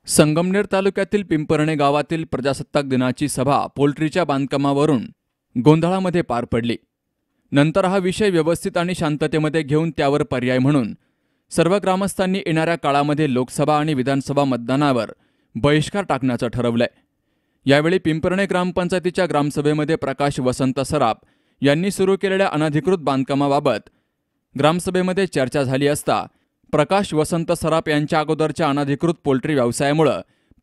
संगमनेर तालुक्यातील पिंपरणे गावातील प्रजासत्ताक दिनाची सभा पोल्ट्रीच्या बांधकामावरून गोंधळामध्ये पार पडली। नंतर हा विषय व्यवस्थित आणि शांततेमध्ये घेऊन त्यावर पर्याय म्हणून सर्व ग्रामस्थांनी येणाऱ्या काळामध्ये लोकसभा आणि विधानसभा मतदानावर बहिष्कार टाकण्याचं ठरवलंय। यावेळी पिंपरणे ग्रामपंचायतीच्या ग्रामसभेमध्ये प्रकाश वसंत सराफ यांनी सुरू केलेल्या अनधिकृत बांधकामाबाबत ग्रामसभेमध्ये चर्चा झाली असता प्रकाश वसंत सराफ यांच्या अगोदरच्या अनधिकृत पोल्ट्री व्यवसायामुळे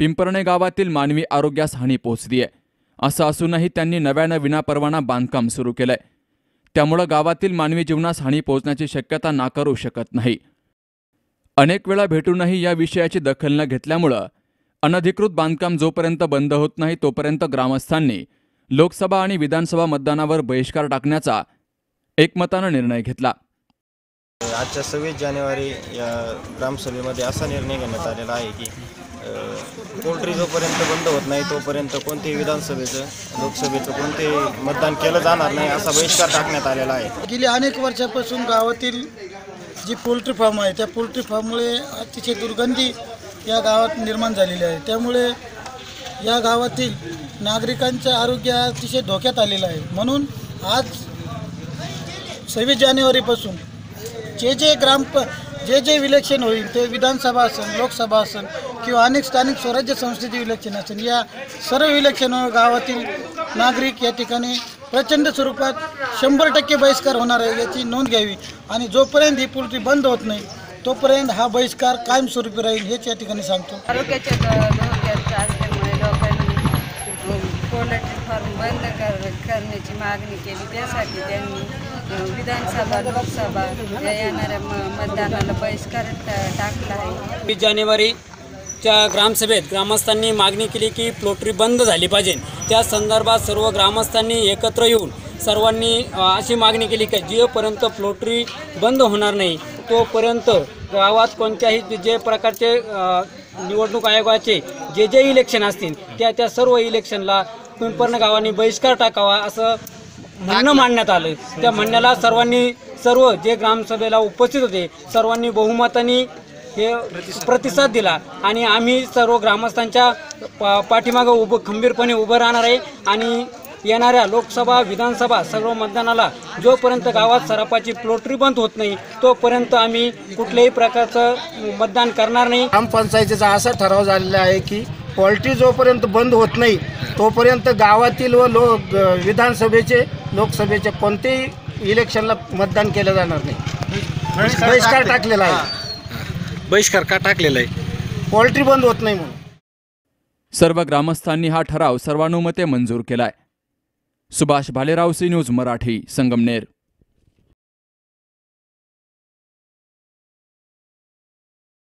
पिंपरणे गावातील मानवी आरोग्यास हानी पोहोचली आहे। असं असूनही त्यांनी नव्यानं विनापरवाना बांधकाम सुरू केलंय। त्यामुळे गावातील मानवी जीवनास हानी पोहोचण्याची शक्यता नाकारू शकत नाही। अनेक वेळा भेटूनही या विषयाची दखल न घेतल्यामुळे अनधिकृत बांधकाम जोपर्यंत बंद होत नाही तोपर्यंत ग्रामस्थांनी लोकसभा आणि विधानसभा मतदानावर बहिष्कार टाकण्याचा एकमतानं निर्णय घेतला। आजच्या 26 जानेवारी या ग्रामसभेमध्ये असा निर्णय घेण्यात आलेला आहे की पोल्ट्री जोपर्यंत बंद होत नाही तोपर्यंत कोणतेही विधानसभेचं लोकसभेचं कोणतेही मतदान केलं जाणार नाही असा बहिष्कार टाकण्यात आलेला आहे। गेली अनेक वर्षापासून गावातील जी पोल्ट्री फार्म आहे त्या पोल्ट्री फार्ममुळे अतिशय दुर्गंधी या गावात निर्माण झालेली आहे। त्यामुळे या गावातील नागरिकांचं आरोग्य अतिशय धोक्यात आलेलं आहे। म्हणून आज 26 जानेवारीपासून जे इलेक्शन होईल ते विधानसभा असेल लोकसभा असेल किंवा अनेक स्थानिक स्वराज्य संस्थेचे इलेक्शन असेल या सर्व इलेक्शनवर गावातील नागरिक या ठिकाणी प्रचंड स्वरूपात 100% बहिष्कार होणार आहे याची नोंद घ्यावी आणि जोपर्यंत ही पोल्ट्री बंद होत नाही तोपर्यंत हा बहिष्कार कायमस्वरूपी राहील हेच या ठिकाणी सांगतो। आरोग्याच्या धोक्यात असल्यामुळे लोकांनी पोल्ट्री फार्म बंद करण्याची मागणी केली। त्यासाठी त्यांनी विधानसभा लोकसभा या येणाऱ्या मतदानाला बहिष्कार टाकला आहे। 20 जानेवारीच्या ग्रामसभेत ग्रामस्थांनी मागणी केली की पोल्ट्री बंद झाली पाहिजे। त्या संदर्भात सर्व ग्रामस्थांनी एकत्र येऊन सर्वांनी अशी मागणी केली की जोपर्यंत पोल्ट्री बंद होणार नाही तोपर्यंत गावात कोणत्याही जे प्रकारचे निवडणूक आयोगाचे जे इलेक्शन असतील त्या सर्व इलेक्शनला पिंपरणे गावांनी बहिष्कार टाकावा असं म्हणणं मांडण्यात आलं। त्या म्हणण्याला सर्व जे ग्रामसभेला उपस्थित होते सर्वांनी बहुमताने हे प्रतिसाद दिला आणि आम्ही सर्व ग्रामस्थांच्या पाठीमागे खंबीरपणे उभं राहणार आहे आणि येणाऱ्या लोकसभा विधानसभा सर्व मतदानाला जोपर्यंत गावात सराफाची पोल्ट्री बंद होत नाही तोपर्यंत आम्ही कुठल्याही प्रकारचं मतदान करणार नाही। ग्रामपंचायतीचा असा ठराव झालेला आहे की पोल्ट्री जोपर्यंत बंद होत नाही तोपर्यंत गावातील व विधानसभेचे लोकसभेचे कोणतेही इलेक्शनला मतदान केलं जाणार नाही। बहिष्कार टाकलेला आहे। बहिष्कार का टाकलेला आहे? पोल्ट्री बंद होत नाही म्हणून। सर्व ग्रामस्थांनी हा ठराव सर्वानुमते मंजूर केलाय। Subhash Bhalerao, C news Marathi, Sangamner.